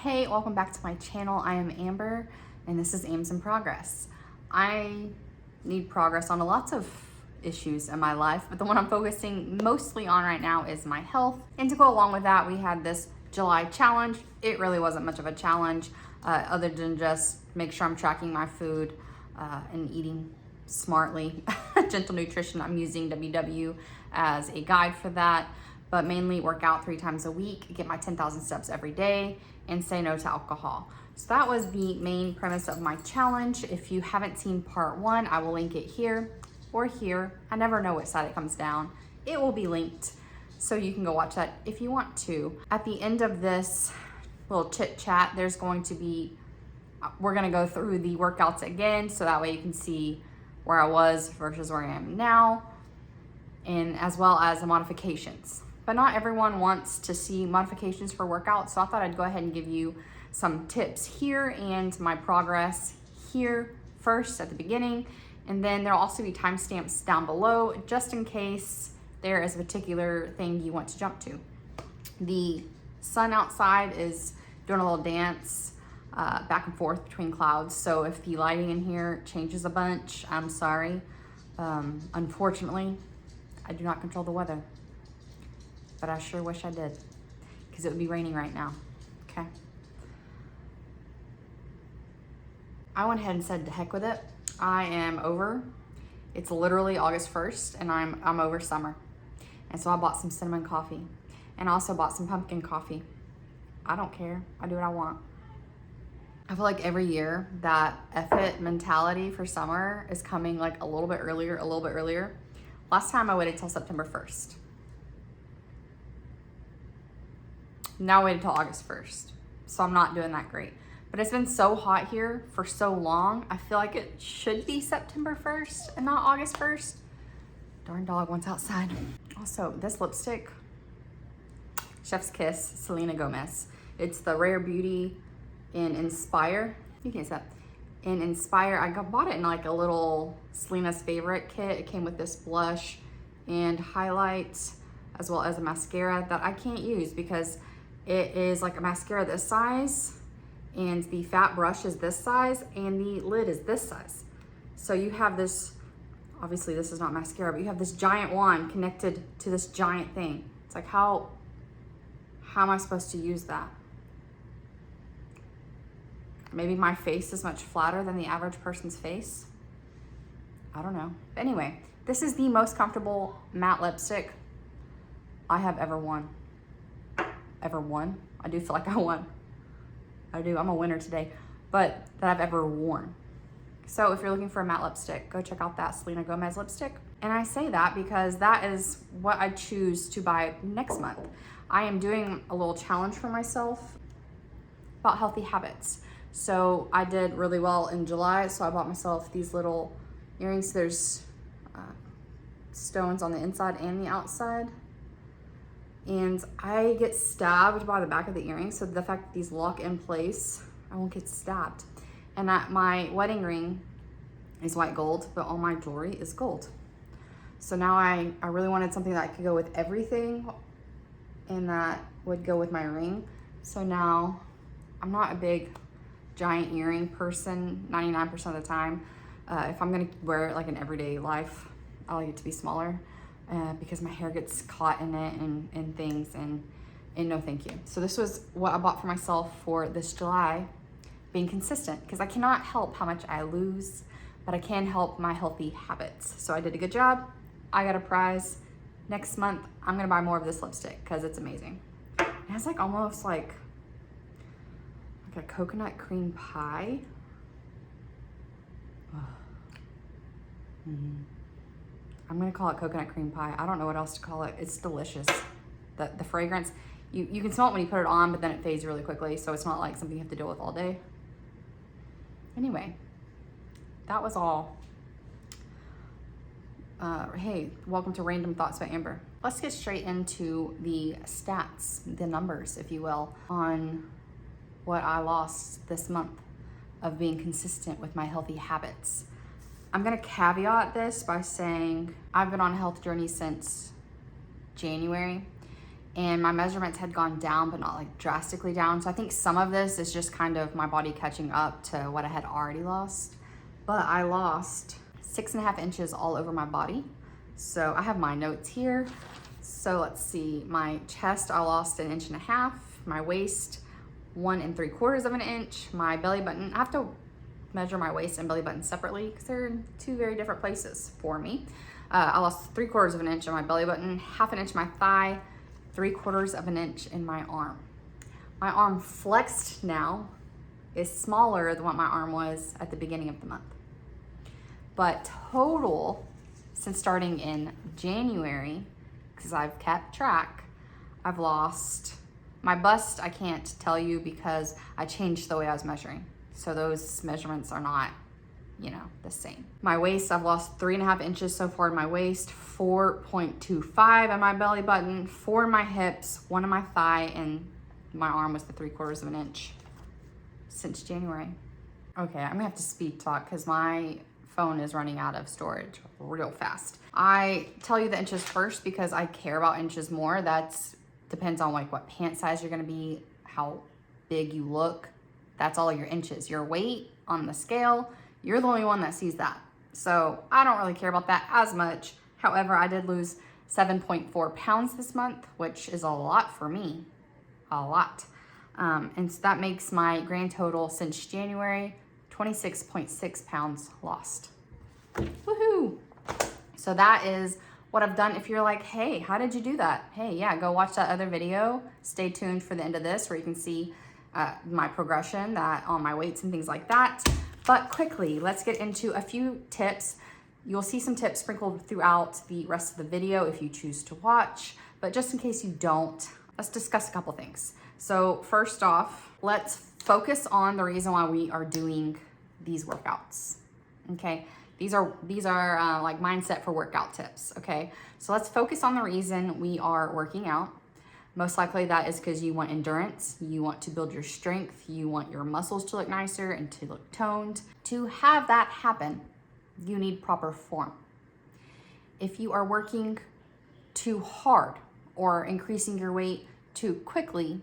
Hey, welcome back to my channel. I am Amber and this is Ames in Progress. I need progress on lots of issues in my life, but the one I'm focusing mostly on right now is my health. And to go along with that, we had this July challenge. It really wasn't much of a challenge other than just make sure I'm tracking my food and eating smartly. Gentle Nutrition, I'm using WW as a guide for that, but mainly work out 3 times a week, get my 10,000 steps every day, and say no to alcohol. So that was the main premise of my challenge. If you haven't seen part 1, I will link it here or here. I never know which side it comes down. It will be linked, so you can go watch that if you want to. At the end of this little chit chat, there's going to be, we're gonna go through the workouts again, so that way you can see where I was versus where I am now, and as well as the modifications. But not everyone wants to see modifications for workouts, so I thought I'd go ahead and give you some tips here and my progress here first at the beginning, and then there'll also be timestamps down below just in case there is a particular thing you want to jump to. The sun outside is doing a little dance back and forth between clouds, so if the lighting in here changes a bunch, I'm sorry. Unfortunately, I do not control the weather, but I sure wish I did, because it would be raining right now, okay? I went ahead and said to heck with it. I am over. It's literally August 1st and I'm over summer. And so I bought some cinnamon coffee and also bought some pumpkin coffee. I don't care, I do what I want. I feel like every year that F it mentality for summer is coming like a little bit earlier. Last time I waited till September 1st. Now I waited till August 1st. So I'm not doing that great. But it's been so hot here for so long, I feel like it should be September 1st and not August 1st. Darn dog wants outside. Also, this lipstick, Chef's Kiss, Selena Gomez. It's the Rare Beauty in Inspire. You can't see that. In Inspire, I bought it in like a little Selena's Favorite kit. It came with this blush and highlights as well as a mascara that I can't use because it is like a mascara this size and the fat brush is this size and the lid is this size. So you have this, obviously this is not mascara, but you have this giant wand connected to this giant thing. It's like, how am I supposed to use that? Maybe my face is much flatter than the average person's face. I don't know. But anyway, this is the most comfortable matte lipstick I have ever worn. Ever won? I do feel like I won. I do, I'm a winner today, but that I've ever worn. So if you're looking for a matte lipstick, go check out that Selena Gomez lipstick. And I say that because that is what I choose to buy next month. I am doing a little challenge for myself about healthy habits. So I did really well in July, so I bought myself these little earrings. There's stones on the inside and the outside. And I get stabbed by the back of the earring, so the fact that these lock in place, I won't get stabbed. And that my wedding ring is white gold, but all my jewelry is gold. So now I really wanted something that could go with everything and that would go with my ring. So now I'm not a big giant earring person 99% of the time. If I'm gonna wear it like in everyday life, I like it to be smaller. Because my hair gets caught in it and things, and no thank you. So this was what I bought for myself for this July, being consistent, because I cannot help how much I lose, but I can help my healthy habits. So I did a good job. I got a prize. Next month, I'm gonna buy more of this lipstick because it's amazing. It has like almost like a coconut cream pie. I'm gonna call it coconut cream pie. I don't know what else to call it. It's delicious. The fragrance, you can smell it when you put it on, but then it fades really quickly, so it's not like something you have to deal with all day. Anyway, that was all. Hey, welcome to Random Thoughts by Amber. Let's get straight into the stats, the numbers, if you will, on what I lost this month of being consistent with my healthy habits. I'm gonna caveat this by saying I've been on a health journey since January, and my measurements had gone down, but not like drastically down. So I think some of this is just kind of my body catching up to what I had already lost. But I lost 6.5 inches all over my body. So I have my notes here. So let's see, my chest, I lost 1.5 inches. My waist, 1 3/4 inches. My belly button, I have to measure my waist and belly button separately because they're in two very different places for me. I lost 3/4 inches in my belly button, 1/2 inch in my thigh, 3/4 inch in my arm. My arm flexed now is smaller than what my arm was at the beginning of the month. But total, since starting in January, because I've kept track, I've lost, my bust I can't tell you because I changed the way I was measuring. So those measurements are not, you know, the same. My waist, I've lost 3.5 inches so far in my waist, 4.25 in my belly button, 4 in my hips, 1 in my thigh, and my arm was the 3/4 inch since January. Okay, I'm gonna have to speed talk because my phone is running out of storage real fast. I tell you the inches first because I care about inches more. That's depends on like what pant size you're gonna be, how big you look. That's all your inches. Your weight on the scale, you're the only one that sees that. So I don't really care about that as much. However, I did lose 7.4 pounds this month, which is a lot for me, a lot. And so that makes my grand total since January, 26.6 pounds lost. Woohoo! So that is what I've done. If you're like, hey, how did you do that? Hey, yeah, go watch that other video. Stay tuned for the end of this where you can see my progression that on my weights and things like that. But quickly, let's get into a few tips. You'll see some tips sprinkled throughout the rest of the video if you choose to watch, but just in case you don't, let's discuss a couple things. So first off, let's focus on the reason why we are doing these workouts, okay? These are like mindset for workout tips, okay? So let's focus on the reason we are working out. Most likely that is because you want endurance, you want to build your strength, you want your muscles to look nicer and to look toned. To have that happen, you need proper form. If you are working too hard or increasing your weight too quickly,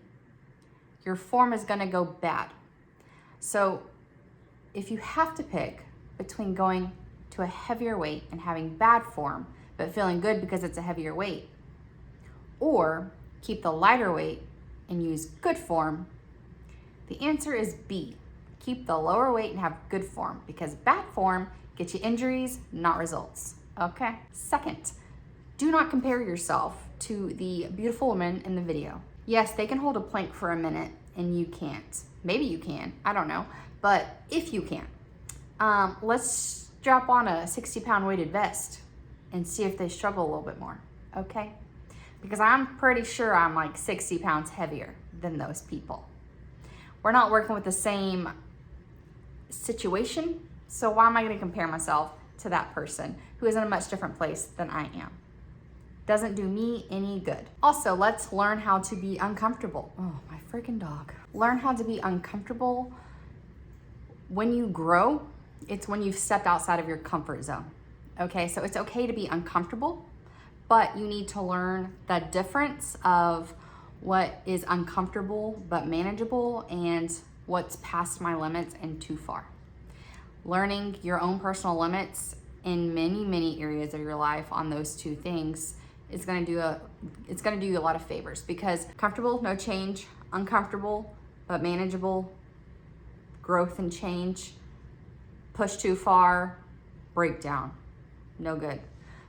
your form is gonna go bad. So if you have to pick between going to a heavier weight and having bad form, but feeling good because it's a heavier weight, or keep the lighter weight and use good form, the answer is B. Keep the lower weight and have good form because bad form gets you injuries, not results, okay? Second, do not compare yourself to the beautiful woman in the video. Yes, they can hold a plank for a minute and you can't. Maybe you can, I don't know. But if you can, let's strap on a 60-pound weighted vest and see if they struggle a little bit more, okay? Because I'm pretty sure I'm like 60 pounds heavier than those people. We're not working with the same situation, so why am I gonna compare myself to that person who is in a much different place than I am? Doesn't do me any good. Also, let's learn how to be uncomfortable. Oh, my freaking dog. Learn how to be uncomfortable. When you grow, it's when you've stepped outside of your comfort zone. Okay, so it's okay to be uncomfortable, but you need to learn the difference of what is uncomfortable but manageable and what's past my limits and too far. Learning your own personal limits in many, many areas of your life on those two things is gonna do you a lot of favors because comfortable, no change, uncomfortable, but manageable, growth and change, push too far, breakdown, no good.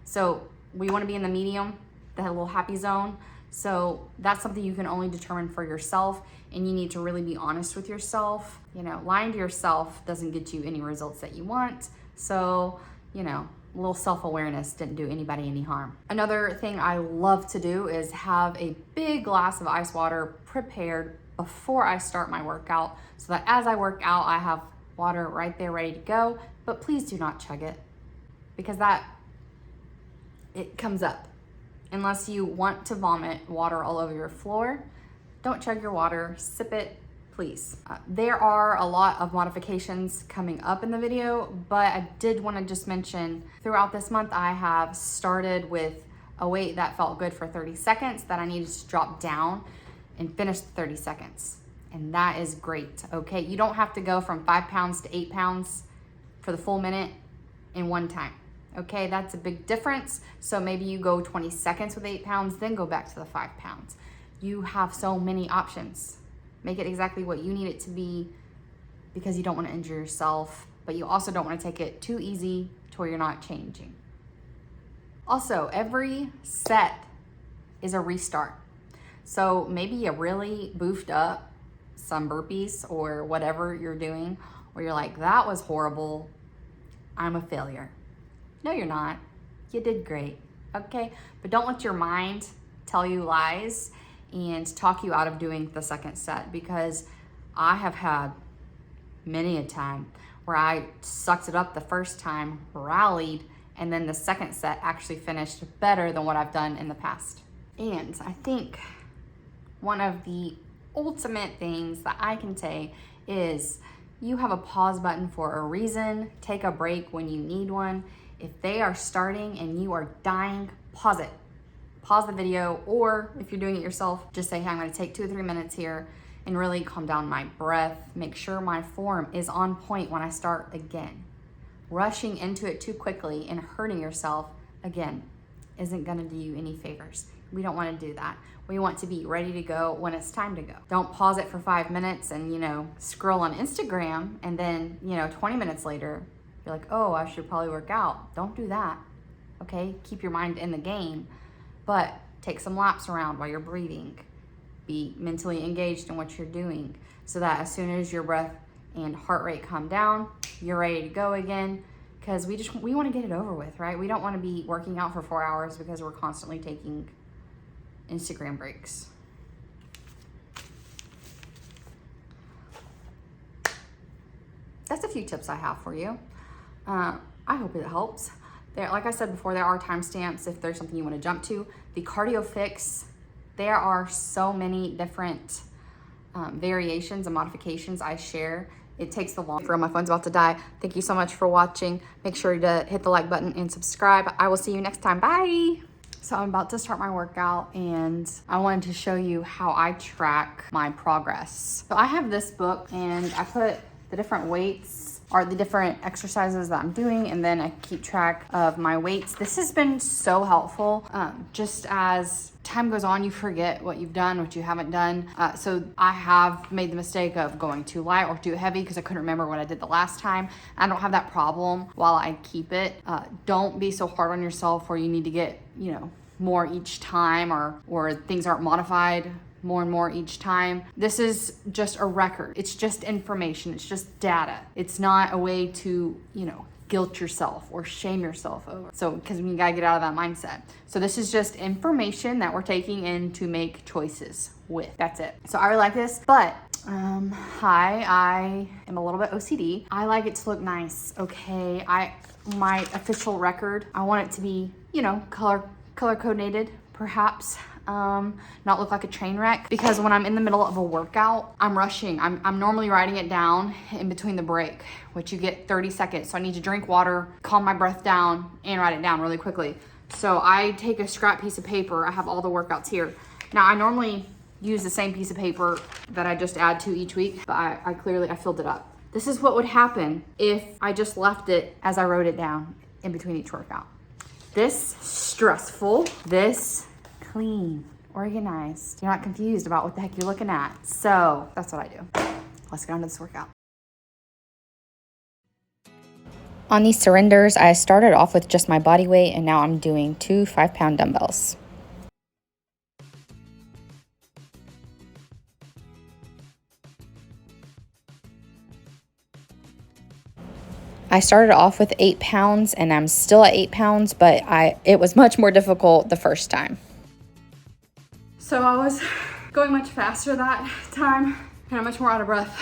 So we wanna be in the medium, the little happy zone. So that's something you can only determine for yourself and you need to really be honest with yourself. You know, lying to yourself doesn't get you any results that you want. So, you know, a little self-awareness didn't do anybody any harm. Another thing I love to do is have a big glass of ice water prepared before I start my workout so that as I work out, I have water right there ready to go, but please do not chug it because it comes up. Unless you want to vomit water all over your floor, don't chug your water, sip it, please. There are a lot of modifications coming up in the video, but I did want to just mention throughout this month, I have started with a weight that felt good for 30 seconds that I needed to drop down and finish the 30 seconds. And that is great, okay? You don't have to go from 5 pounds to 8 pounds for the full minute in one time, okay? That's a big difference. So maybe you go 20 seconds with 8 pounds, then go back to the 5 pounds. You have so many options. Make it exactly what you need it to be, because you don't want to injure yourself, but you also don't want to take it too easy to where you're not changing. Also, every set is a restart. So maybe you really boofed up some burpees or whatever you're doing, or you're like, that was horrible, I'm a failure. No, you're not. You did great, okay? But don't let your mind tell you lies and talk you out of doing the second set, because I have had many a time where I sucked it up the first time, rallied, and then the second set actually finished better than what I've done in the past. And I think one of the ultimate things that I can say is you have a pause button for a reason. Take a break when you need one. If they are starting and you are dying, pause it. Pause the video, or if you're doing it yourself, just say, hey, I'm gonna take 2 or 3 minutes here and really calm down my breath. Make sure my form is on point when I start again. Rushing into it too quickly and hurting yourself, again, isn't gonna do you any favors. We don't wanna do that. We want to be ready to go when it's time to go. Don't pause it for 5 minutes and, scroll on Instagram, and then, 20 minutes later, you're like, oh, I should probably work out. Don't do that, okay? Keep your mind in the game, but take some laps around while you're breathing. Be mentally engaged in what you're doing, so that as soon as your breath and heart rate come down, you're ready to go again, because we want to get it over with, right? We don't want to be working out for 4 hours because we're constantly taking Instagram breaks. That's a few tips I have for you. I hope it helps. Like I said before, there are timestamps if there's something you want to jump to. The Cardio Fix, there are so many different variations and modifications I share. It takes the long. My phone's about to die. Thank you so much for watching. Make sure to hit the like button and subscribe. I will see you next time. Bye. So I'm about to start my workout, and I wanted to show you how I track my progress. So I have this book, and I put the different weights or the different exercises that I'm doing, and then I keep track of my weights. This has been so helpful. Just as time goes on, you forget what you've done, what you haven't done. So I have made the mistake of going too light or too heavy because I couldn't remember what I did the last time. I don't have that problem while I keep it. Don't be so hard on yourself where you need to get, more each time, or things aren't modified more and more each time. This is just a record. It's just information. It's just data. It's not a way to, guilt yourself or shame yourself over. So, because you gotta get out of that mindset. So this is just information that we're taking in to make choices with. That's it. So I really like this, but I am a little bit OCD. I like it to look nice, okay? My official record, I want it to be, color coordinated, perhaps. Not look like a train wreck, because when I'm in the middle of a workout, I'm rushing. I'm normally writing it down in between the break, which you get 30 seconds. So I need to drink water, calm my breath down, and write it down really quickly. So I take a scrap piece of paper. I have all the workouts here. Now I normally use the same piece of paper that I just add to each week, but I filled it up. This is what would happen if I just left it as I wrote it down in between each workout. This stressful, this clean, organized. You're not confused about what the heck you're looking at. So that's what I do. Let's get on to this workout. On these surrenders, I started off with just my body weight, and now I'm doing 2 5-pound dumbbells. I started off with 8 pounds, and I'm still at 8 pounds, but it was much more difficult the first time. So I was going much faster that time, and I'm much more out of breath.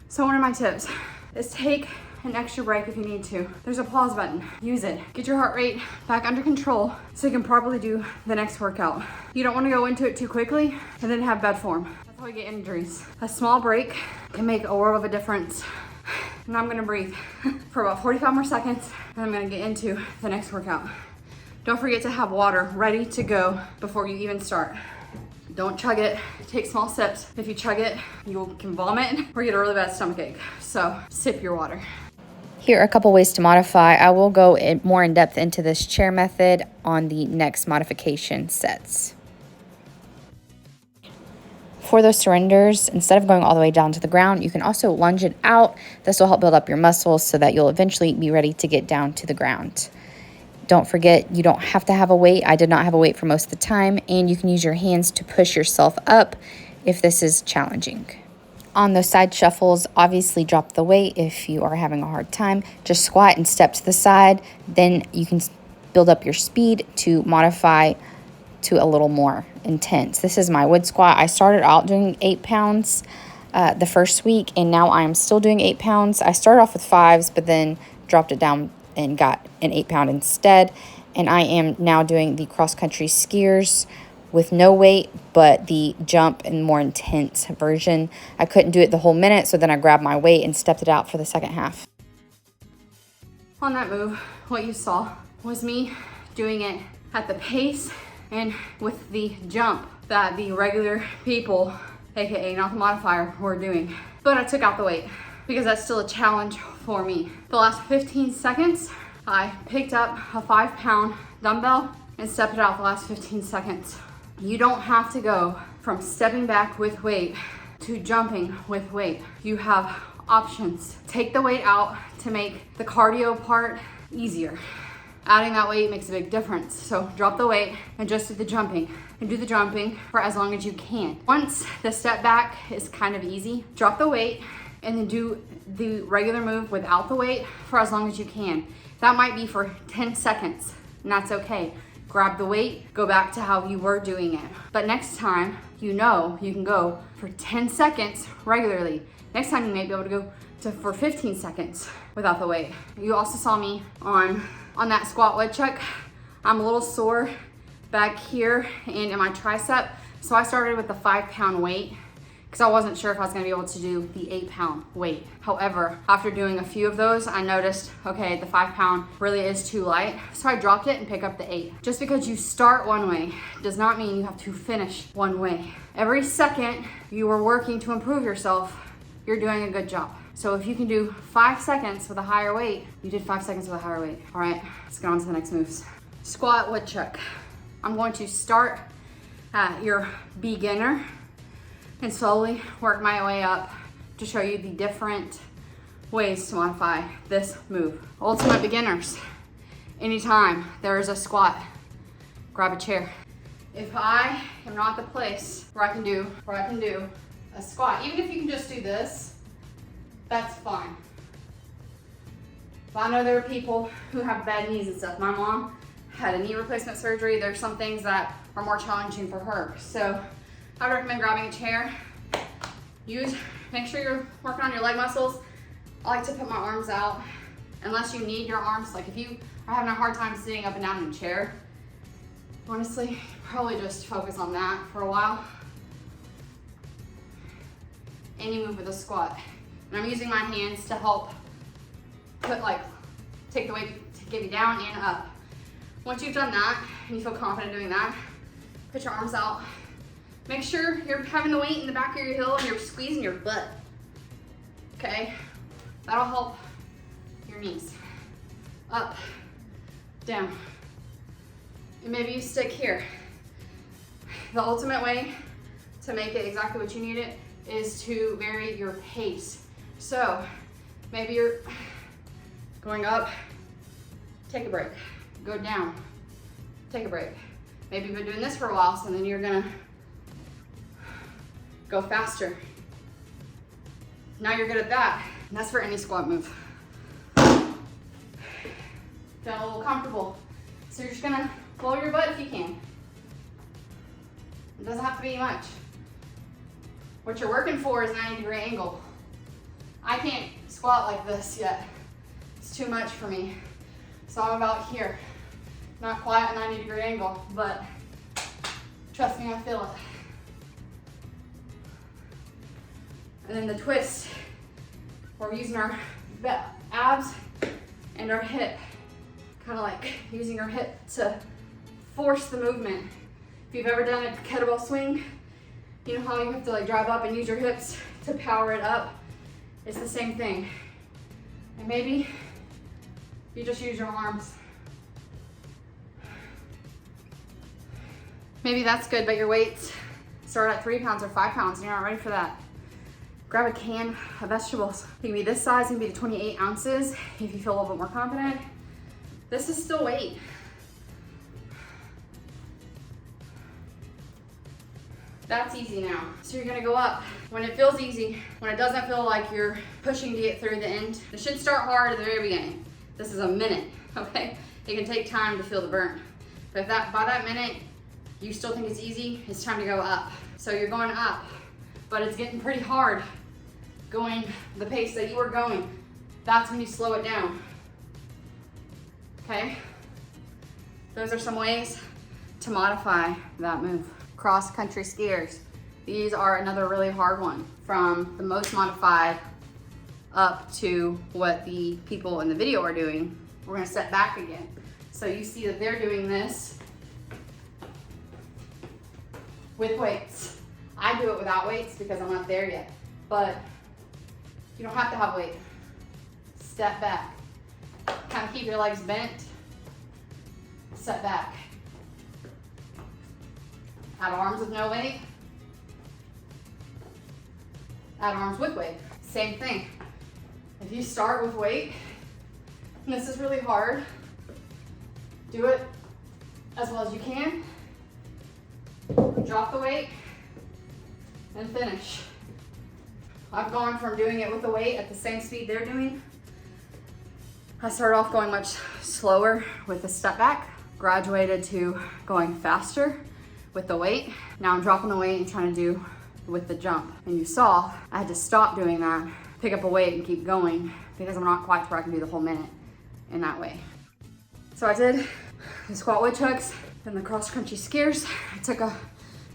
So one of my tips is take an extra break if you need to. There's a pause button. Use it. Get your heart rate back under control so you can properly do the next workout. You don't want to go into it too quickly and then have bad form. That's how we get injuries. A small break can make a world of a difference. Now I'm gonna breathe for about 45 more seconds, and I'm gonna get into the next workout. Don't forget to have water ready to go before you even start. Don't chug it, take small sips. If you chug it, you can vomit or get a really bad stomachache. So sip your water. Here are a couple ways to modify. I will go more in depth into this chair method on the next modification sets. For those surrenders, instead of going all the way down to the ground, you can also lunge it out. This will help build up your muscles so that you'll eventually be ready to get down to the ground. Don't forget, you don't have to have a weight. I did not have a weight for most of the time, and you can use your hands to push yourself up if this is challenging. On those side shuffles, obviously drop the weight if you are having a hard time. Just squat and step to the side. Then you can build up your speed to modify to a little more intense. This is my wood squat. I started out doing 8 pounds the first week, and now I'm still doing 8 pounds. I started off with 5s, but then dropped it down and got an 8 pound instead. And I am now doing the cross country skiers with no weight, but the jump and more intense version. I couldn't do it the whole minute, so then I grabbed my weight and stepped it out for the second half. On that move, what you saw was me doing it at the pace and with the jump that the regular people, aka not the modifier, were doing. But I took out the weight because that's still a challenge for me. The last 15 seconds, I picked up a 5 pound dumbbell and stepped it out the last 15 seconds. You don't have to go from stepping back with weight to jumping with weight. You have options. Take the weight out to make the cardio part easier. Adding that weight makes a big difference. So drop the weight and just do the jumping. And do the jumping for as long as you can. Once the step back is kind of easy, drop the weight and then do the regular move without the weight for as long as you can. That might be for 10 seconds, and that's okay. Grab the weight, go back to how you were doing it. But next time, you know you can go for 10 seconds regularly. Next time you may be able to go for 15 seconds without the weight. You also saw me on that squat wood chuck. I'm a little sore back here and in my tricep. So I started with the 5 pound weight because I wasn't sure if I was gonna be able to do the 8 pound weight. However, after doing a few of those, I noticed, okay, the 5 pound really is too light. So I dropped it and picked up the 8. Just because you start one way does not mean you have to finish one way. Every second you are working to improve yourself, you're doing a good job. So if you can do 5 seconds with a higher weight, you did 5 seconds with a higher weight. All right, let's get on to the next moves. Squat wood chuck. I'm going to start at your beginner and slowly work my way up to show you the different ways to modify this move. Ultimate beginners, anytime there is a squat, grab a chair. If I am not the place where I can do a squat, even if you can just do this, that's fine. But I know there are people who have bad knees and stuff. My mom had a knee replacement surgery. There's some things that are more challenging for her. So I recommend grabbing a chair. Make sure you're working on your leg muscles. I like to put my arms out unless you need your arms. Like if you are having a hard time sitting up and down in a chair, honestly, probably just focus on that for a while. And you move with a squat. And I'm using my hands to help take the weight to get me down and up. Once you've done that and you feel confident doing that, put your arms out. Make sure you're having the weight in the back of your heel and you're squeezing your butt. Okay? That'll help your knees. Up, down. And maybe you stick here. The ultimate way to make it exactly what you need it is to vary your pace. So maybe you're going up, take a break. Go down, take a break. Maybe you've been doing this for a while, so then you're gonna go faster. Now you're good at that. And that's for any squat move. Feel a little comfortable. So you're just gonna lower your butt if you can. It doesn't have to be much. What you're working for is 90-degree angle. I can't squat like this yet. It's too much for me. So I'm about here. Not quite a 90-degree angle, but trust me, I feel it. And then the twist, we're using our abs and our hip, kind of like using our hip to force the movement. If you've ever done a kettlebell swing, you know how you have to like drive up and use your hips to power it up? It's the same thing. And maybe you just use your arms. Maybe that's good, but your weights start at 3 pounds or 5 pounds and you're not ready for that. Grab a can of vegetables. It can be this size, it can be 28 ounces if you feel a little bit more confident. This is still weight. That's easy now. So you're gonna go up. When it feels easy, when it doesn't feel like you're pushing to get through the end, it should start hard at the very beginning. This is a minute, okay? It can take time to feel the burn. But if by that minute, you still think it's easy, it's time to go up. So you're going up, but it's getting pretty hard going the pace that you were going. That's when you slow it down, okay? Those are some ways to modify that move. Cross-country skiers. These are another really hard one, from the most modified up to what the people in the video are doing. We're gonna step back again. So you see that they're doing this with weights. I do it without weights because I'm not there yet, but you don't have to have weight. Step back. Kind of keep your legs bent. Step back. Add arms with no weight. Add arms with weight. Same thing. If you start with weight, and this is really hard, do it as well as you can. Drop the weight and finish. I've gone from doing it with the weight at the same speed they're doing. I started off going much slower with the step back, graduated to going faster with the weight. Now I'm dropping the weight and trying to do with the jump. And you saw I had to stop doing that, pick up a weight and keep going because I'm not quite to where I can do the whole minute in that way. So I did the squat woodchucks and the cross-country skiers. I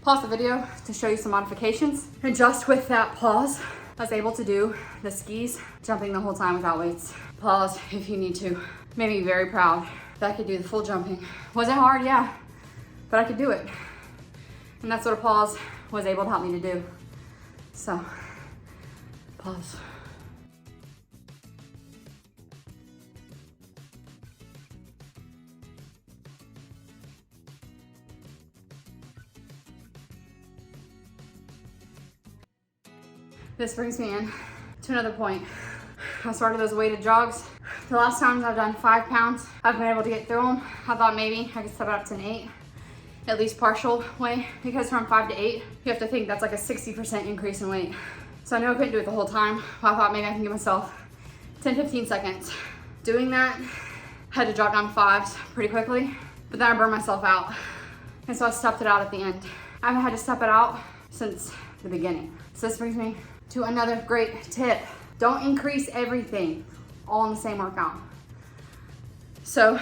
paused the video to show you some modifications. And just with that pause, I was able to do the skis, jumping the whole time without weights. Pause if you need to. Made me very proud that I could do the full jumping. Was it hard? Yeah, but I could do it. And that's what a pause was able to help me to do. So, pause. This brings me in to another point. I started those weighted jogs. The last times I've done 5 pounds, I've been able to get through them. I thought maybe I could step it up to an 8, at least partial weight, because from 5 to 8, you have to think that's like a 60% increase in weight. So I know I couldn't do it the whole time. I thought maybe I can give myself 10, 15 seconds. Doing that, I had to drop down to 5s pretty quickly, but then I burned myself out. And so I stepped it out at the end. I haven't had to step it out since the beginning. So this brings me to another great tip. Don't increase everything all in the same workout. So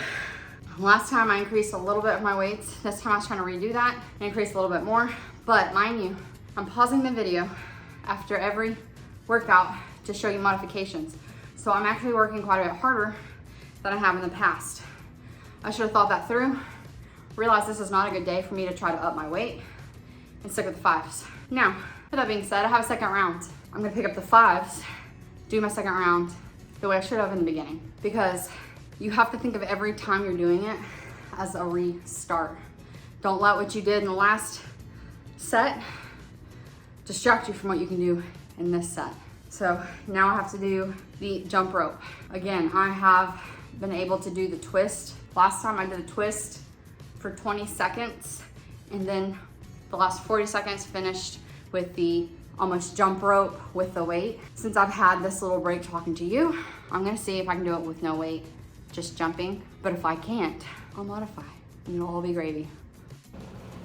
last time I increased a little bit of my weights. This time I was trying to redo that and increase a little bit more. But mind you, I'm pausing the video after every workout to show you modifications. So I'm actually working quite a bit harder than I have in the past. I should have thought that through. Realized this is not a good day for me to try to up my weight and stick with the 5s. Now, with that being said, I have a second round. I'm gonna pick up the 5s, do my second round the way I should have in the beginning, because you have to think of every time you're doing it as a restart. Don't let what you did in the last set distract you from what you can do in this set. So now I have to do the jump rope. Again, I have been able to do the twist. Last time I did a twist for 20 seconds, and then the last 40 seconds finished with the almost jump rope with the weight. Since I've had this little break talking to you, I'm gonna see if I can do it with no weight, just jumping. But if I can't, I'll modify, and it'll all be gravy.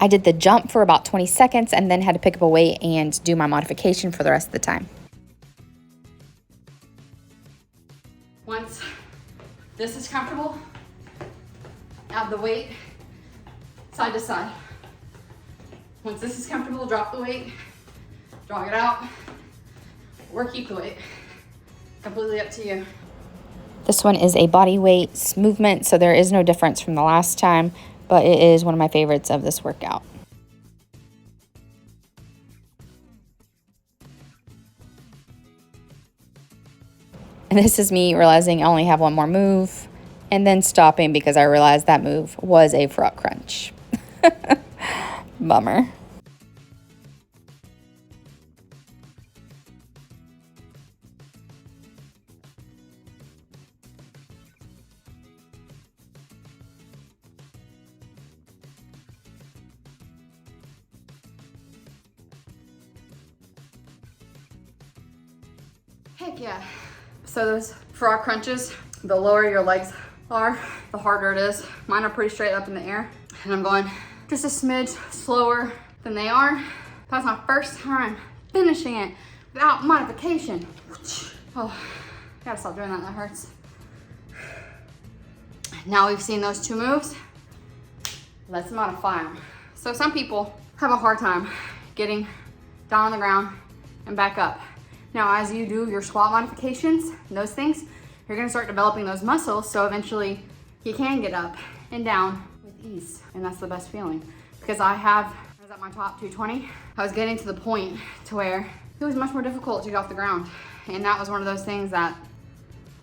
I did the jump for about 20 seconds and then had to pick up a weight and do my modification for the rest of the time. Once this is comfortable, add the weight side to side. Once this is comfortable, drop the weight, drag it out, or keep the weight. Completely up to you. This one is a body weight movement, so there is no difference from the last time. but it is one of my favorites of this workout. And this is me realizing I only have one more move and then stopping because I realized that move was a frog crunch. Bummer. Heck yeah. So those frog crunches, the lower your legs are, the harder it is. Mine are pretty straight up in the air. And I'm going just a smidge slower than they are. That was my first time finishing it without modification. Oh, gotta stop doing that, that hurts. Now we've seen those 2 moves, let's modify them. So some people have a hard time getting down on the ground and back up. Now, as you do your squat modifications, those things, you're gonna start developing those muscles, so eventually you can get up and down with ease, and that's the best feeling. Because I was at my top 220, I was getting to the point to where it was much more difficult to get off the ground, and that was one of those things that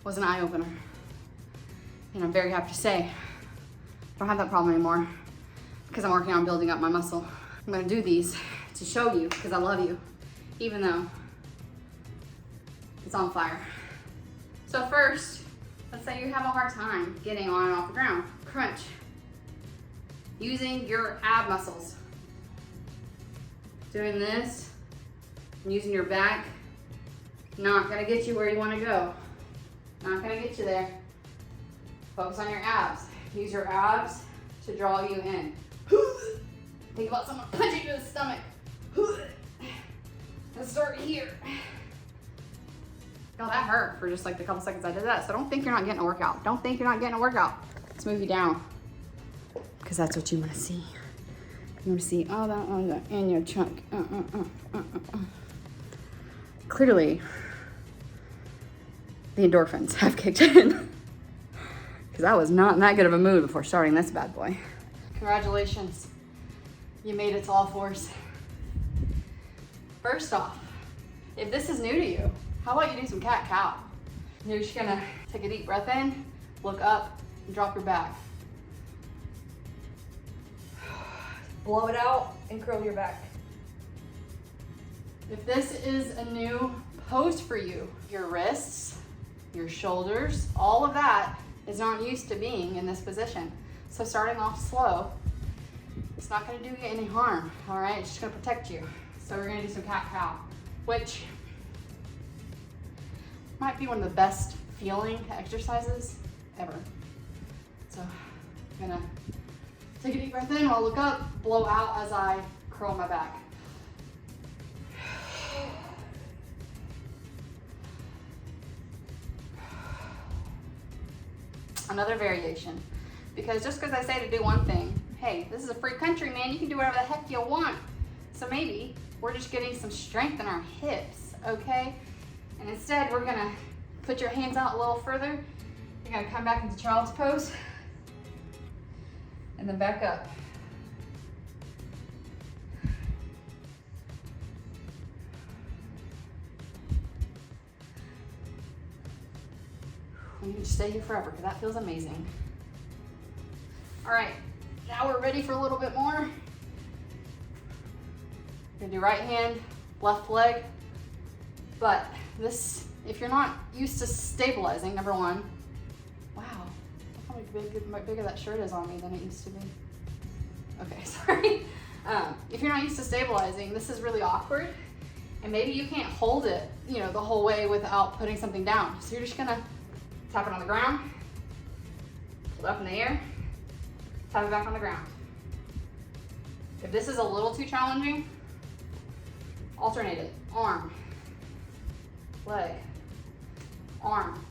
was an eye-opener. And I'm very happy to say, I don't have that problem anymore because I'm working on building up my muscle. I'm gonna do these to show you because I love you, even though it's on fire. So first, let's say you have a hard time getting on and off the ground. Crunch. Using your ab muscles. Doing this and using your back, not gonna get you where you wanna go. Not gonna get you there. Focus on your abs. Use your abs to draw you in. Think about someone punching you in the stomach. Let's start here. God, that hurt for just like the couple seconds I did that. So don't think you're not getting a workout. Don't think you're not getting a workout. Let's move you down. Because that's what you want to see. You want to see all that on the in your chunk. Clearly, the endorphins have kicked in. Because I was not in that good of a mood before starting this bad boy. Congratulations. You made it to all fours. First off, if this is new to you, how about you do some cat-cow? You're just gonna take a deep breath in, look up, and drop your back. Blow it out and curl your back. If this is a new pose for you, your wrists, your shoulders, all of that is not used to being in this position. So starting off slow, it's not gonna do you any harm, all right? It's just gonna protect you. So we're gonna do some cat-cow, which might be one of the best feeling exercises ever. So I'm gonna take a deep breath in, I'll look up, blow out as I curl my back. Another variation, because just because I say to do one thing, hey, this is a free country, man, you can do whatever the heck you want. So maybe we're just getting some strength in our hips, okay? And instead, we're gonna put your hands out a little further. You're gonna come back into child's pose, and then back up. We can just stay here forever because that feels amazing. All right, now we're ready for a little bit more. We're gonna do right hand, left leg. But this, if you're not used to stabilizing, number one, wow, look how bigger that shirt is on me than it used to be. Okay, sorry. If you're not used to stabilizing, this is really awkward. And maybe you can't hold it, you know, the whole way without putting something down. So you're just gonna tap it on the ground, pull it up in the air, tap it back on the ground. If this is a little too challenging, alternate it. Arm, leg, arm,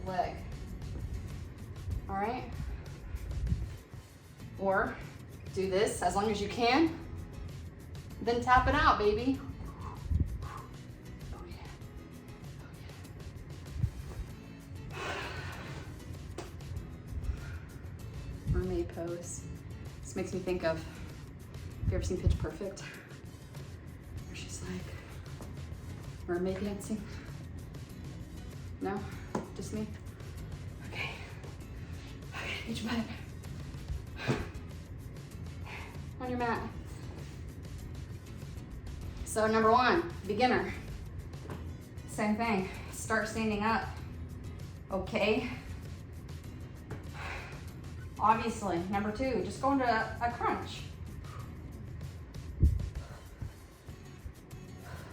leg. All right? Or do this as long as you can, then tap it out, baby. Mermaid pose. pose. This makes me think of, have you ever seen Pitch Perfect? Where she's like mermaid dancing? No? Just me? Okay. Okay, get your butt on your mat. So number 1, beginner. Same thing, start standing up, okay? Obviously, number 2, just go into a crunch.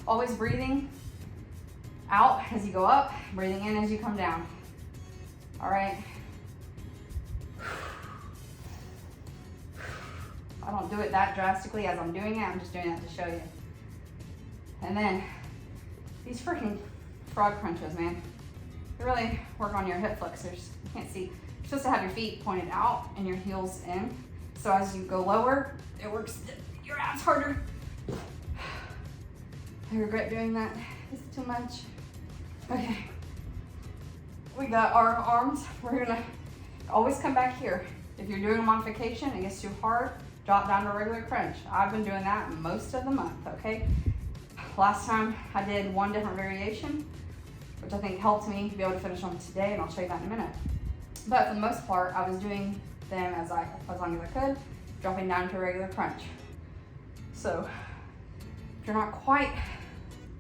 Always breathing out as you go up, breathing in as you come down. All right. I don't do it that drastically as I'm doing it, I'm just doing that to show you. And then these freaking frog crunches, man. They really work on your hip flexors. You can't see. You're supposed to have your feet pointed out and your heels in. So as you go lower, it works your abs harder. I regret doing that. Is it too much? Okay. We got our arms. We're gonna always come back here. If you're doing a modification, it gets too hard, drop down to a regular crunch. I've been doing that most of the month, okay? Last time I did 1 different variation, which I think helped me be able to finish on today, and I'll show you that in a minute. But for the most part, I was doing them as long as I could, dropping down to a regular crunch. So if you're not quite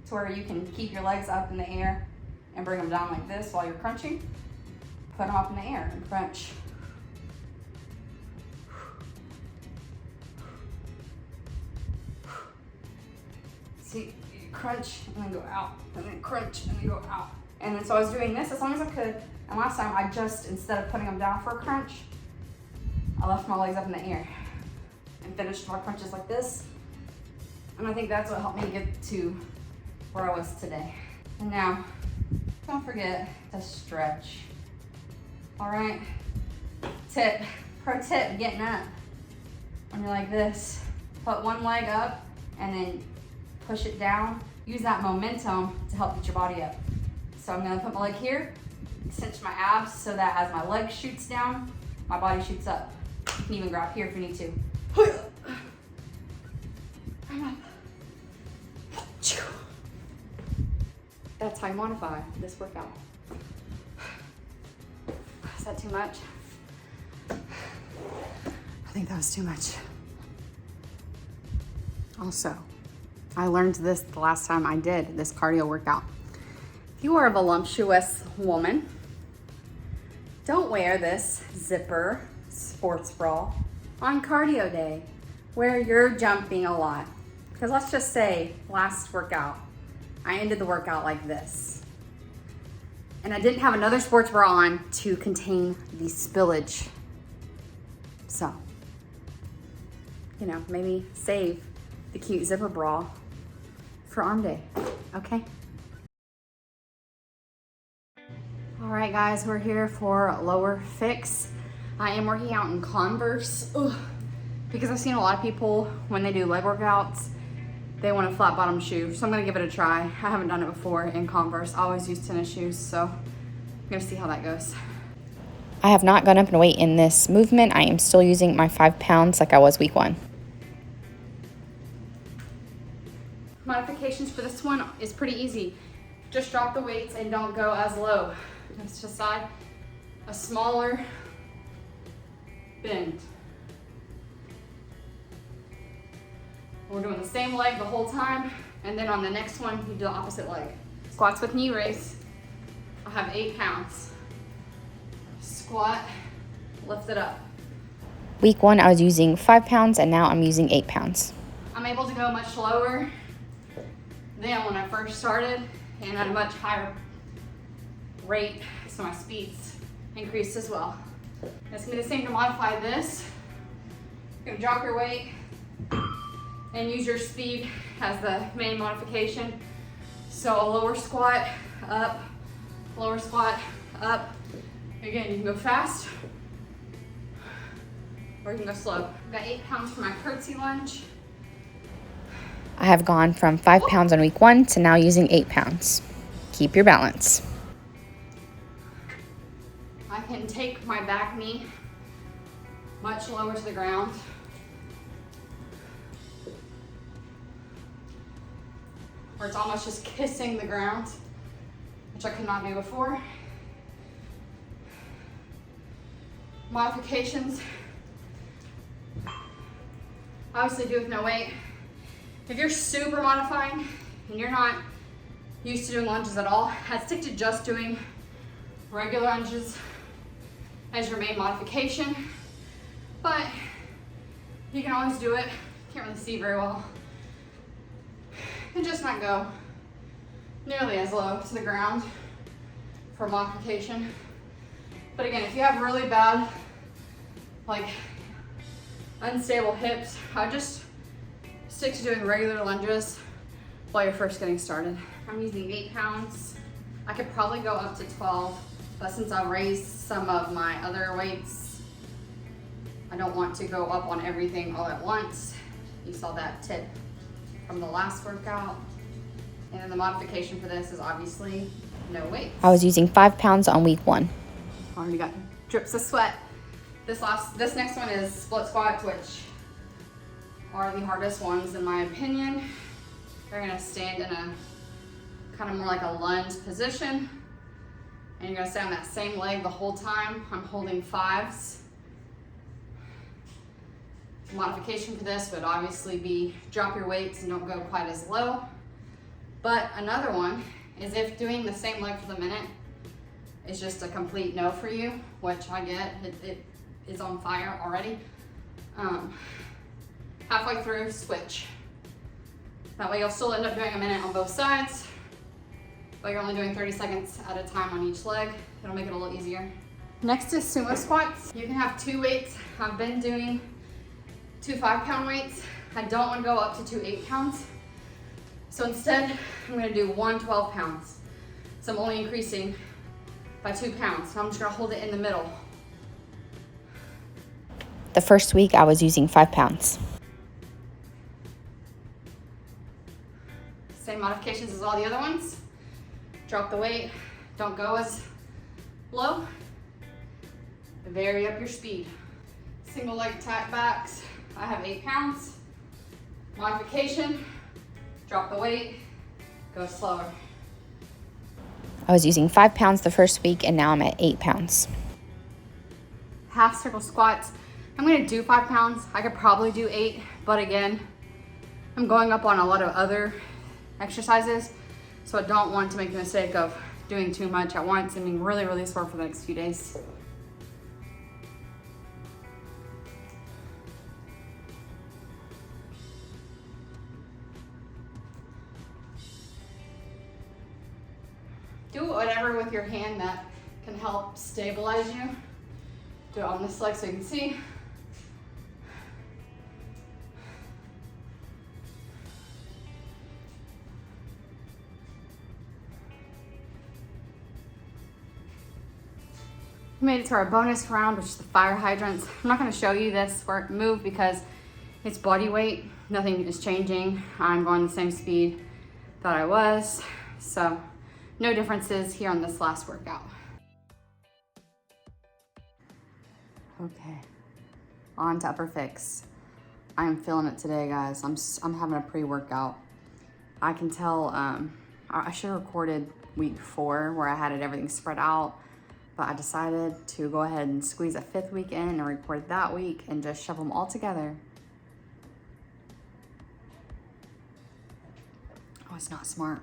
to where you can keep your legs up in the air and bring them down like this while you're crunching, put them up in the air and crunch. See, you crunch and then go out, and then crunch and then go out. And then so I was doing this as long as I could, and last time I just, instead of putting them down for a crunch, I left my legs up in the air and finished my crunches like this. And I think that's what helped me get to where I was today. And now, don't forget to stretch. All right? Pro tip, getting up. When you're like this, put one leg up and then push it down. Use that momentum to help get your body up. So I'm gonna put my leg here, cinch my abs so that as my leg shoots down, my body shoots up. You can even grab here if you need to. I'm up. That's how you modify this workout. Is that too much? I think that was too much. Also, I learned this the last time I did this cardio workout. If you are a voluptuous woman, don't wear this zipper sports bra on cardio day where you're jumping a lot. Because let's just say last workout, I ended the workout like this. And I didn't have another sports bra on to contain the spillage. So, you know, maybe save the cute zipper bra for arm day, okay? All right, guys, we're here for lower fix. I am working out in Converse because I've seen a lot of people when they do leg workouts, they want a flat bottom shoe. So I'm gonna give it a try. I haven't done it before in Converse. I always use tennis shoes, so I'm gonna see how that goes. I have not gone up in weight in this movement. I am still using my 5 pounds like I was week 1. Modifications for this one is pretty easy. Just drop the weights and don't go as low. Just decide a smaller bend. We're doing the same leg the whole time, and then on the next one, you do the opposite leg. Squats with knee raise. I have 8 pounds. Squat, lift it up. Week 1, I was using 5 pounds, and now I'm using 8 pounds. I'm able to go much lower than when I first started, and at a much higher rate, so my speeds increased as well. It's gonna be the same to modify this. You're gonna drop your weight and use your speed as the main modification. So a lower squat, up, lower squat, up. Again, you can go fast or you can go slow. I've got 8 pounds for my curtsy lunge. I have gone from 5 pounds on week 1 to now using 8 pounds. Keep your balance. I can take my back knee much lower to the ground. Where it's almost just kissing the ground, which I could not do before. Modifications, obviously do with no weight. If you're super modifying and you're not used to doing lunges at all, I'd stick to just doing regular lunges as your main modification, but you can always do it. Can't really see very well. And just not go nearly as low to the ground for modification. But again, if you have really bad, like unstable hips, I just stick to doing regular lunges while you're first getting started. I'm using 8 pounds. I could probably go up to 12, but since I've raised some of my other weights, I don't want to go up on everything all at once. You saw that tip from the last workout. And then the modification for this is obviously no weight. I was using 5 pounds on week 1. Already got drips of sweat. This next one is split squats, which are the hardest ones in my opinion. You're gonna stand in a kind of more like a lunge position, and you're gonna stay on that same leg the whole time. I'm holding 5s. Modification for this would obviously be drop your weights and don't go quite as low. But another one is if doing the same leg for the minute is just a complete no for you, which I get, it is on fire already. Halfway through, switch. That way you'll still end up doing a minute on both sides, but you're only doing 30 seconds at a time on each leg. It'll make it a little easier. Next is sumo squats. You can have 2 weights. I've been doing 2 5-pound weights. I don't want to go up to 2 8 pounds. So instead, I'm going to do 1 12 pounds. So I'm only increasing by 2 pounds. So I'm just going to hold it in the middle. The first week I was using 5 pounds. Same modifications as all the other ones. Drop the weight. Don't go as low. Vary up your speed. Single leg tack backs. I have 8 pounds. Modification. Drop the weight. Go slower. I was using 5 pounds the first week, and now I'm at 8 pounds. Half circle squats. I'm gonna do 5 pounds. I could probably do 8, but again, I'm going up on a lot of other exercises, so I don't want to make the mistake of doing too much at once and being really, really sore for the next few days. Do whatever with your hand that can help stabilize you. Do it on this leg so you can see. We made it to our bonus round, which is the fire hydrants. I'm not going to show you this work move because it's body weight. Nothing is changing. I'm going the same speed that I was. So no differences here on this last workout. Okay, on to upper fix. I am feeling it today, guys. I'm having a pre-workout. I can tell, I should have recorded week 4 where I had everything spread out, but I decided to go ahead and squeeze a 5th week in and record that week and just shove them all together. Oh, it's not smart.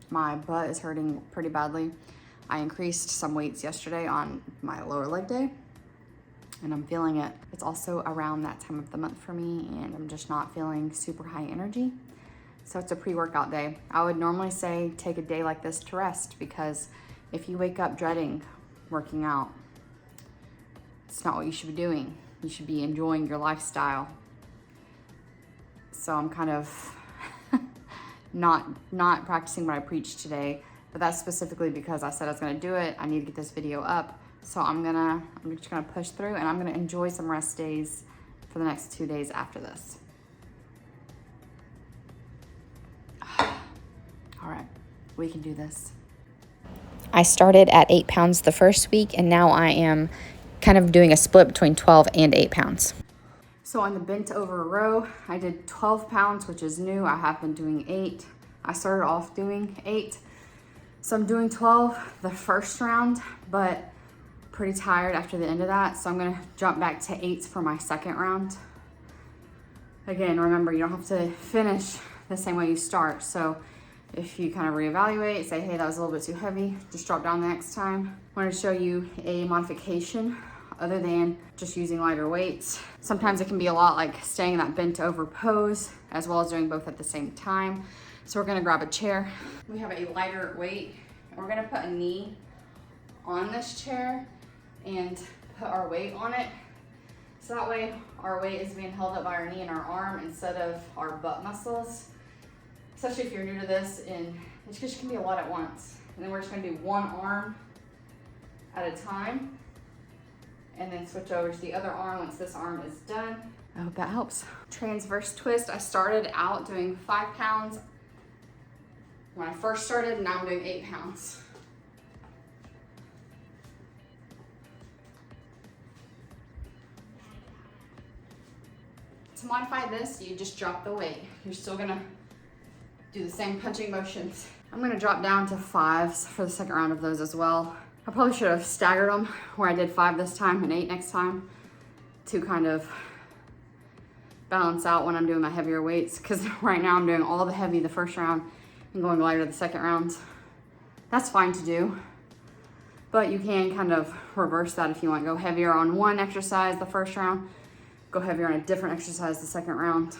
My butt is hurting pretty badly. I increased some weights yesterday on my lower leg day, and I'm feeling it. It's also around that time of the month for me, and I'm just not feeling super high energy. So it's a pre-workout day. I would normally say take a day like this to rest, because if you wake up dreading working out, it's not what you should be doing. You should be enjoying your lifestyle. So I'm kind of not practicing what I preached today, but that's specifically because I said I was gonna do it. I need to get this video up. So I'm just gonna push through, and I'm gonna enjoy some rest days for the next 2 days after this. All right, we can do this. I started at 8 pounds the first week, and now I am kind of doing a split between 12 and 8 pounds. So on the bent over row, I did 12 pounds, which is new. I have been doing 8. I started off doing 8. So I'm doing 12 the first round, but pretty tired after the end of that. So I'm gonna jump back to 8 for my second round. Again, remember, you don't have to finish the same way you start. So if you kind of reevaluate, say, hey, that was a little bit too heavy, just drop down the next time. I wanted to show you a modification other than just using lighter weights. Sometimes it can be a lot like staying in that bent over pose as well as doing both at the same time. So we're gonna grab a chair. We have a lighter weight. We're gonna put a knee on this chair and put our weight on it. So that way our weight is being held up by our knee and our arm instead of our butt muscles. Especially if you're new to this, and it just can be a lot at once. And then we're just gonna do one arm at a time and then switch over to the other arm once this arm is done. I hope that helps. Transverse twist, I started out doing 5 pounds when I first started, and now I'm doing 8 pounds. To modify this, you just drop the weight. You're still gonna do the same punching motions. I'm gonna drop down to 5s for the second round of those as well. I probably should have staggered them where I did 5 this time and 8 next time to kind of balance out when I'm doing my heavier weights, because right now I'm doing all the heavy the first round and going lighter the second round. That's fine to do, but you can kind of reverse that if you want. Go heavier on one exercise the first round, go heavier on a different exercise the second round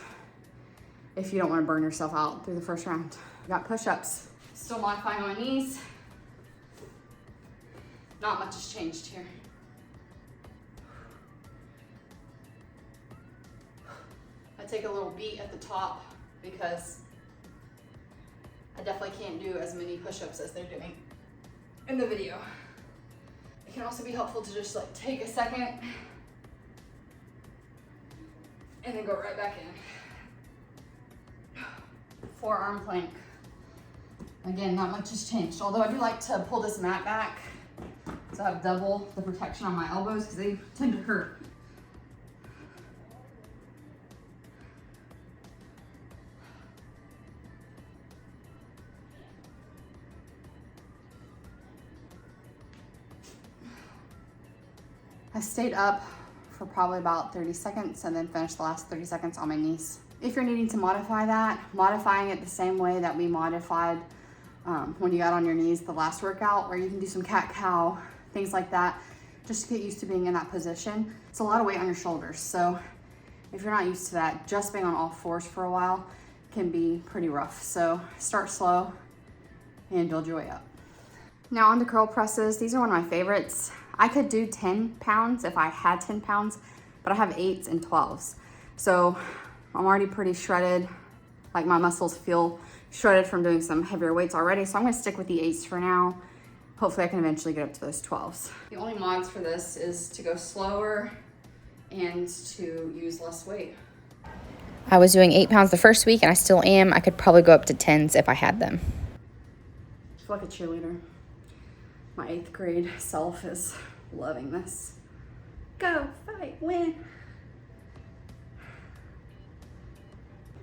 if you don't want to burn yourself out through the first round. Got push-ups. Still modifying on my knees. Not much has changed here. I take a little beat at the top because I definitely can't do as many push-ups as they're doing in the video. It can also be helpful to just like take a second and then go right back in. Forearm plank. Again, not much has changed, although I do like to pull this mat back so I have double the protection on my elbows because they tend to hurt. I stayed up for probably about 30 seconds and then finished the last 30 seconds on my knees. If you're needing to modify that, modifying it the same way that we modified when you got on your knees the last workout, where you can do some cat-cow, things like that, just to get used to being in that position. It's a lot of weight on your shoulders, so if you're not used to that, just being on all fours for a while can be pretty rough. So start slow and build your way up. Now on to curl presses. These are one of my favorites. I could do 10 pounds if I had 10 pounds, but I have 8s and 12s. So I'm already pretty shredded. Like my muscles feel shredded from doing some heavier weights already. So I'm gonna stick with the 8s for now. Hopefully I can eventually get up to those 12s. The only mods for this is to go slower and to use less weight. I was doing 8 pounds the first week and I still am. I could probably go up to 10s if I had them. I feel like a cheerleader. My 8th grade self is loving this. Go, fight, win.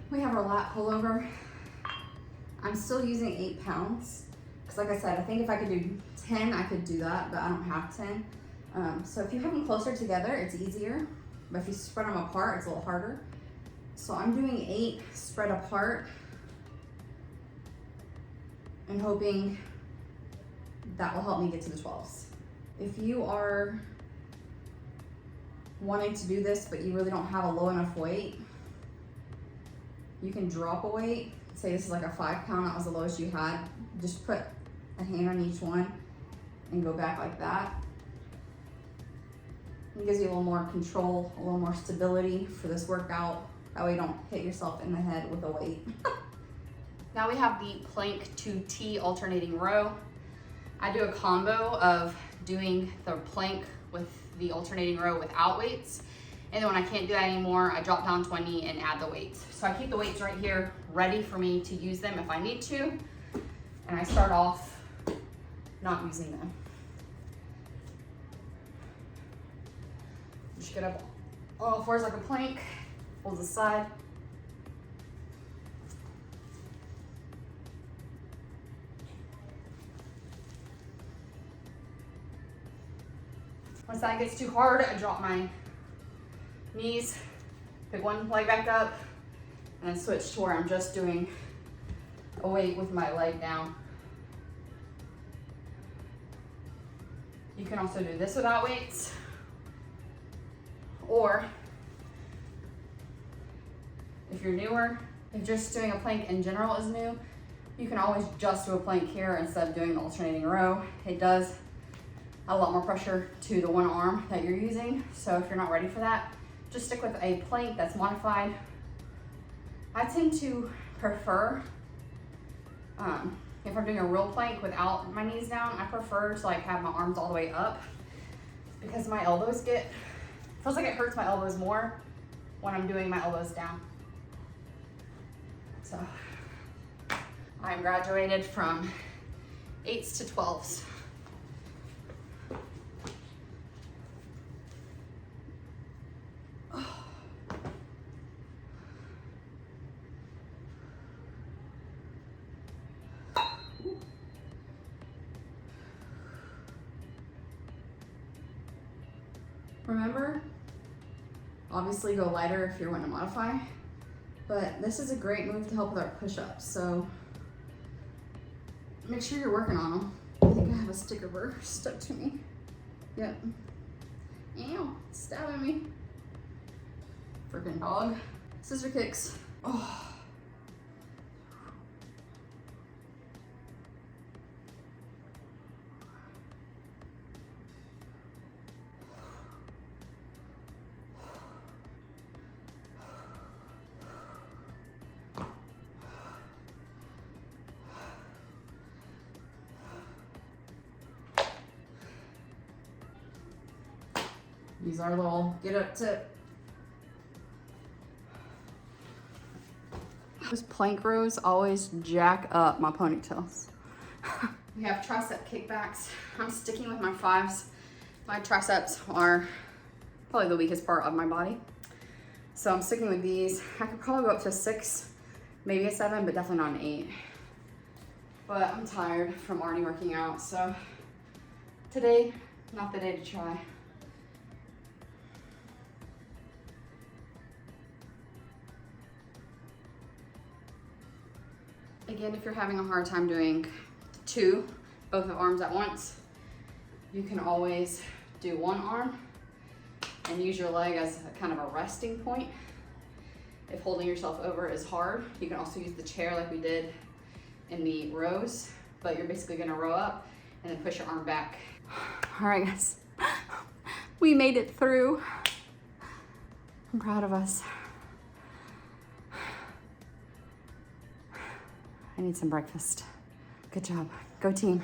We have our lat pullover. I'm still using 8 pounds. Because like I said, I think if I could do 10, I could do that, but I don't have 10. So if you have them closer together, it's easier. But if you spread them apart, it's a little harder. So I'm doing 8 spread apart and hoping that will help me get to the 12s. If you are wanting to do this, but you really don't have a low enough weight, you can drop a weight. Say this is like a 5 pound, that was the lowest you had. Just put a hand on each one and go back like that. It gives you a little more control, a little more stability for this workout. That way you don't hit yourself in the head with a weight. Now we have the plank to T alternating row. I do a combo of doing the plank with the alternating row without weights. And then when I can't do that anymore, I drop down to my knee and add the weights. So I keep the weights right here ready for me to use them if I need to. And I start off not using them. Just get up on all fours like a plank, hold the side. Once that gets too hard, I drop my knees, pick one leg back up, and then switch to where I'm just doing a weight with my leg down. You can also do this without weights, or if you're newer, if just doing a plank in general is new, you can always just do a plank here instead of doing the alternating row. It does add a lot more pressure to the one arm that you're using, so if you're not ready for that, just stick with a plank that's modified. I tend to prefer, if I'm doing a real plank without my knees down, I prefer to like have my arms all the way up because my elbows feels like it hurts my elbows more when I'm doing my elbows down. So I'm graduated from 8s to 12s. Remember, obviously go lighter if you're wanting to modify, but this is a great move to help with our push-ups, so make sure you're working on them. I think I have a sticker burr stuck to me. Yep. Ow, stabbing me. Freaking dog. Scissor kicks. Oh. Use our little get up tip. Those plank rows always jack up my ponytails. We have tricep kickbacks. I'm sticking with my 5s. My triceps are probably the weakest part of my body. So I'm sticking with these. I could probably go up to a 6, maybe a 7, but definitely not an 8. But I'm tired from already working out, so today, not the day to try. Again, if you're having a hard time doing both of arms at once, you can always do one arm and use your leg as a kind of a resting point. If holding yourself over is hard, you can also use the chair like we did in the rows, but you're basically gonna row up and then push your arm back. All right, guys, we made it through. I'm proud of us. I need some breakfast. Good job. Go team.